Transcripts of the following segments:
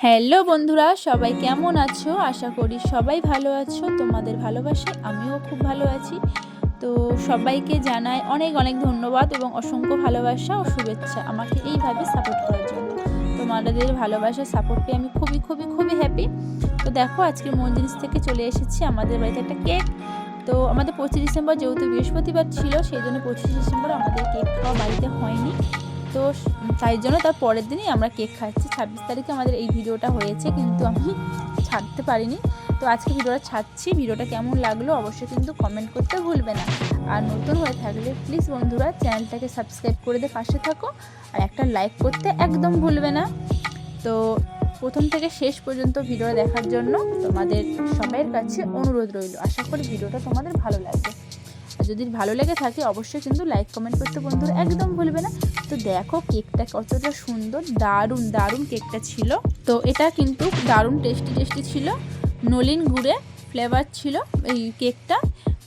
Hello বন্ধুরা, সবাই কেমন আছো? আশা করি সবাই ভালো আছো। তোমাদের ভালোবাসায় আমিও খুব ভালো আছি। তো সবাইকে জানাই অনেক অনেক ধন্যবাদ এবং অসংখ্য ভালোবাসা ও শুভেচ্ছা আমাকে এইভাবে সাপোর্ট করার জন্য। তোমাদের ভালোবাসা সাপোর্ট পেয়ে আমি খুবই খুবই খুবই হ্যাপি। তো দেখো, আজকে মন জিনিস থেকে চলে এসেছি আমাদের বাড়িতে একটা কেক। তো আমাদের 25 ডিসেম্বর যেহেতু বৃহস্পতিবার ছিল, সেই জন্য 25 ডিসেম্বর আমাদের কেক খাওয়া বাড়িতে হয়নি। তো তাই জন্য তার পরের দিনই আমরা কেক খাচ্ছি। 26 তারিখে আমাদের এই ভিডিওটা হয়েছে, কিন্তু আমি ছাড়তে পারিনি। তো আজকে ভিডিওটা ছাড়ছি। ভিডিওটা কেমন লাগলো অবশ্যই কিন্তু কমেন্ট করতে ভুলবে না। আর নতুন হয়ে থাকলে প্লিজ বন্ধুরা চ্যানেলটাকে সাবস্ক্রাইব করে দিয়ে পাশে থাকো, আর একটা লাইক করতে একদম ভুলবে না। তো প্রথম থেকে শেষ পর্যন্ত ভিডিও দেখার জন্য তোমাদের সবাইয়ের কাছে অনুরোধ রইল। আশা করি ভিডিওটা তোমাদের ভালো লাগবে। আর যদি ভালো লেগে থাকে অবশ্যই কিন্তু লাইক কমেন্ট করতে বন্ধুরা একদম ভুলবে না। তো দেখো কেকটা কতটা সুন্দর, দারুণ দারুণ কেকটা ছিল। তো এটা কিন্তু দারুণ টেস্টি ছিল। নলিন গুড়ে ফ্লেভার ছিল এই কেকটা।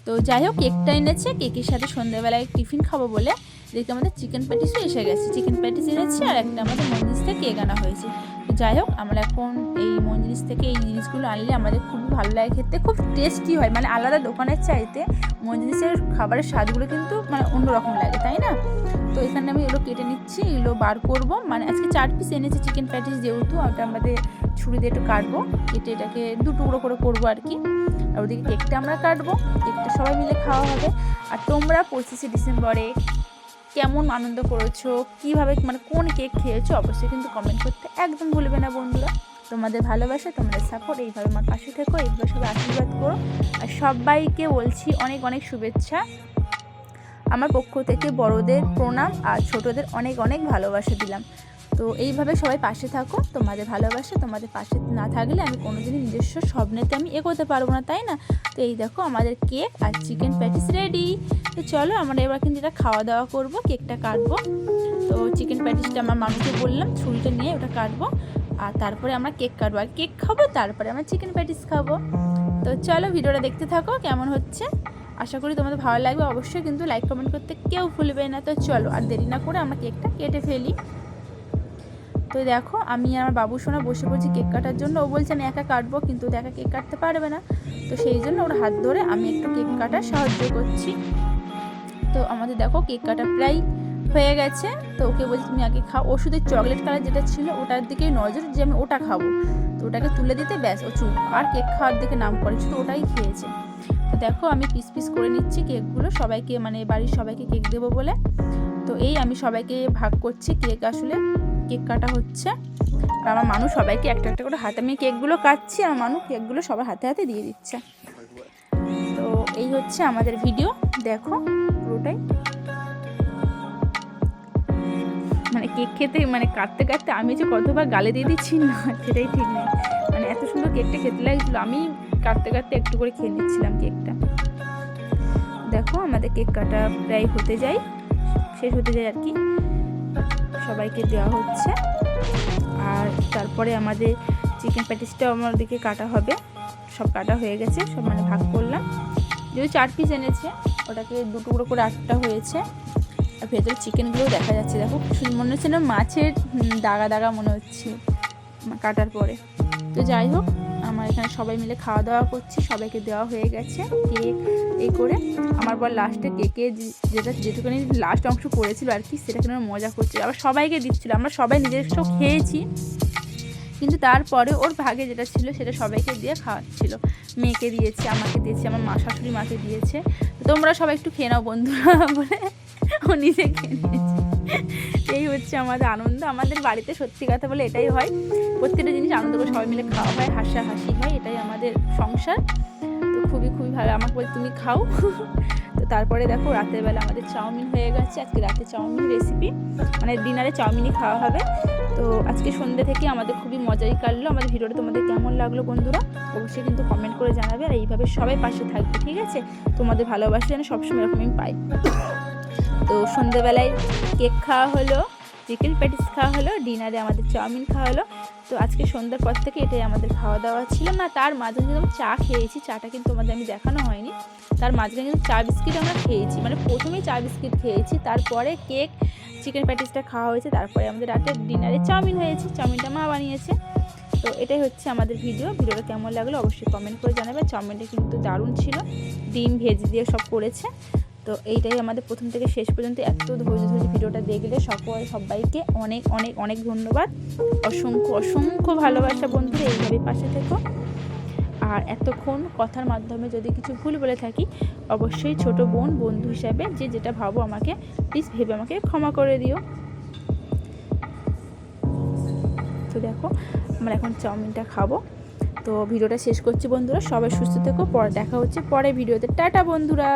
তো যাই হোক, কেকটা এনেছে। কেকের সাথে সন্ধ্যাবেলায় টিফিন খাবো বলে দেখি আমাদের চিকেন প্যাটিসও এসে গেছে। চিকেন প্যাটিস এনেছে আর একটা আমাদের মন্দির থেকে কেক আনা হয়েছে। তো যাই হোক, আমরা এখন এই মন্দির থেকে এই জিনিসগুলো আনলে আমাদের খুবই ভালো লাগে খেতে, খুব টেস্টি হয়। মানে আলাদা দোকানের চাইতে মন্দিরের খাবারের স্বাদগুলো কিন্তু মানে অন্যরকম লাগে, তাই না? তো এখানে আমি এগুলো কেটে নিচ্ছি, এগুলো বার করব। মানে আজকে 4 পিস এনেছি চিকেন প্যাটিস, যেহেতু ওটা আমাদের ছুরি দিয়ে একটু কাটবো, কেটে এটাকে 2 টুকরো করে করবো আর কি। আর ওদিকে কেকটা আমরা কাটবো, কেকটা সবাই মিলে খাওয়া হবে। আর তোমরা 25 ডিসেম্বরে কেমন আনন্দ করেছো, কীভাবে মানে কোন কেক খেয়েছো অবশ্যই কিন্তু কমেন্ট করতে একদম ভুলবে না বন্ধুরা। তোমাদের ভালোবাসা, তোমাদের সাপোর্ট, এইভাবে আমার পাশে থেকো, এইভাবে সবাই আশীর্বাদ করো। আর সবাইকে বলছি অনেক অনেক শুভেচ্ছা আমার পক্ষ থেকে। বড়দের প্রণাম আর ছোটদের অনেক অনেক ভালোবাসা দিলাম। তো এইভাবে সবাই পাশে থাকো। তোমাদের ভালোবাসা, তোমাদের পাশে না থাকলে আমি কোনোদিনই নিজস্ব স্বপ্নেতে আমি এগোতে পারবো না, তাই না? তো এই দেখো আমাদের কেক আর চিকেন প্যাটিস রেডি। তো চলো আমরা এবার কিন্তু এটা খাওয়া দাওয়া করবো, কেকটা কাটবো। তো চিকেন প্যাটিসটা আমার মানুষকে বললাম ছুরিটা নিয়ে ওটা কাটবো, আর তারপরে আমরা কেক কাটবো। আর কেক খাবো, তারপরে আমরা চিকেন প্যাটিস খাবো। তো চলো ভিডিওটা দেখতে থাকো কেমন হচ্ছে। আশা করি তোমাদের ভালো লাগবে। অবশ্যই কিন্তু লাইক কমেন্ট করতে কেউ ভুলবে না। তো চলো আর দেরি না করে আমরা কেকটা কেটে ফেলি। তো দেখো, আমি আমার বাবু সোনা বসে পড়ছি কেক কাটার জন্য। ও বলছে আমি একা কাটবো, কিন্তু একা কেক কাটতে পারবে না। তো সেই জন্য ওর হাত ধরে আমি একটু কেক কাটার সাহায্য করছি। তো আমাদের দেখো কেক কাটা প্রায় হয়ে গেছে। তো ওকে বলছি তুমি আগে খাও। ওষুধের চকলেট কালার যেটা ছিল ওটার দিকে নজর, যে আমি ওটা খাবো। তো ওটাকে তুলে দিতে ব্যাস ও চুপ, আর কেক খাওয়ার দিকে নাম করে, শুধু ওটাই খেয়েছে। তো দেখো আমি পিস পিস করে নিচ্ছি কেকগুলো, সবাইকে মানে বাড়ির সবাইকে কেক দেবো বলে। তো এই আমি সবাইকে ভাগ করছি কেক, আসলে কেক কাটা হচ্ছে। আর আমার মানুষ সবাইকে একটা একটা করে হাতে, আমি কেকগুলো কাটছি আর মানুষ কেকগুলো সবার হাতে হাতে দিয়ে দিচ্ছে। তো এই হচ্ছে আমাদের ভিডিও, দেখো পুরোটাই। মানে কেক খেতে মানে কাটতে কাটতে আমি যে কতবার গালে দিয়ে দিচ্ছি না সেটাই ঠিক নেই। মানে এত সুন্দর কেকটা খেতে লাগছিলো, আমি কাটতে কাটতে একটু করে খেয়ে নিচ্ছিলাম কেকটা। দেখো আমাদের কেক কাটা প্রায় শেষ হতে যায় আর কি। সবাইকে দেওয়া হচ্ছে। আর তারপরে আমাদের চিকেন প্যাটিসটাও আমাদেরকে কাটা হবে। সব কাটা হয়ে গেছে, সব মানে ভাগ করলাম। যদি 4 পিস এনেছে, ওটাকে 2 টুকরো করে 8টা হয়েছে। আর ভেতরে চিকেনগুলোও দেখা যাচ্ছে, দেখো মনে হচ্ছে না মাছের দাগা দাগা মনে হচ্ছে কাটার পরে। তো যাই হোক, আমার এখানে সবাই মিলে খাওয়া দাওয়া করছি, সবাইকে দেওয়া হয়ে গেছে কেক। এই করে আমার বর লাস্টে কেকে যেটুকুনি লাস্ট অংশ পড়েছিল আর কি, সেটা কিন্তু মজা করছে, আবার সবাইকে দিচ্ছিলো। আমরা সবাই নিজস্ব খেয়েছি, কিন্তু তারপরে ওর ভাগে যেটা ছিল সেটা সবাইকে দিয়ে খাওয়াচ্ছিল। মেয়েকে দিয়েছে, আমাকে দিয়েছে, আমার শাশুড়ি মাকে দিয়েছে। তোমরা সবাই একটু খেয়ে নাও বন্ধুরা বলে ও নিজে খেয়ে নিয়েছে। এই হচ্ছে আমাদের আনন্দ। আমাদের বাড়িতে সত্যি কথা বলে এটাই হয়, প্রত্যেকটা জিনিস আনন্দ করে সবাই মিলে খাওয়া হয়, হাসাহাসি হয়, এটাই আমাদের সংসার। তো খুবই খুবই ভালো। আমাকে বলে তুমি খাও। তো তারপরে দেখো রাতের বেলা আমাদের চাউমিন হয়ে গেছে। আজকে রাতে চাউমিন রেসিপি, মানে ডিনারে চাউমিনই খাওয়া হবে। তো আজকে সন্ধ্যে থেকে আমাদের খুবই মজাই কাটলো। আমাদের ভিডিওটা তোমাদের কেমন লাগলো বন্ধুরা অবশ্যই কিন্তু কমেন্ট করে জানাবে। আর এইভাবে সবাই পাশে থাকবে, ঠিক আছে? তোমাদের ভালোবাসা যেন সবসময় এরকম আমি পাই। তো সন্ধ্যেবেলায় কেক খাওয়া হলো, চিকেন প্যাটিস খাওয়া হলো, ডিনারে আমাদের চাউমিন খাওয়া হলো। তো আজকে সন্ধ্যার পর থেকে এটাই আমাদের খাওয়া দাওয়া ছিল। না, তার মাঝখানে কিন্তু আমি চা খেয়েছি, চাটা কিন্তু তোমাদের আমি দেখানো হয়নি। তার মাঝখানে কিন্তু চা বিস্কিট আমরা খেয়েছি, মানে প্রথমেই চা বিস্কিট খেয়েছি, তারপরে কেক চিকেন প্যাটিসটা খাওয়া হয়েছে, তারপরে আমাদের রাতের ডিনারে চাউমিন হয়েছে। চাউমিনটা মা বানিয়েছে। তো এটাই হচ্ছে আমাদের ভিডিওটা কেমন লাগলো অবশ্যই কমেন্ট করে জানাবে। চাউমিনটা কিন্তু দারুণ ছিল, ডিম ভেজে দিয়ে সব করেছে। তো এইটাই আমাদের প্রথম থেকে শেষ পর্যন্ত এত ধৈর্য ধরে ভিডিওটা দেখলে সবাইকে অনেক অনেক অনেক ধন্যবাদ, অসংখ্য অসংখ্য ভালোবাসা বন্ধুরা, এইভাবে পাশে থেকো। আর এতক্ষণ কথার মাধ্যমে যদি কিছু ভুল বলে থাকি অবশ্যই ছোট বোন বন্ধু হিসাবে যে যেটা ভাবো আমাকে প্লিজ ভেবে আমাকে ক্ষমা করে দিও। তো দেখো আমরা এখন চাউমিনটা খাবো। তো ভিডিওটা শেষ করছি বন্ধুরা, সবাই সুস্থ থেকো, পরে দেখা হচ্ছে পরে ভিডিওতে। টাটা বন্ধুরা।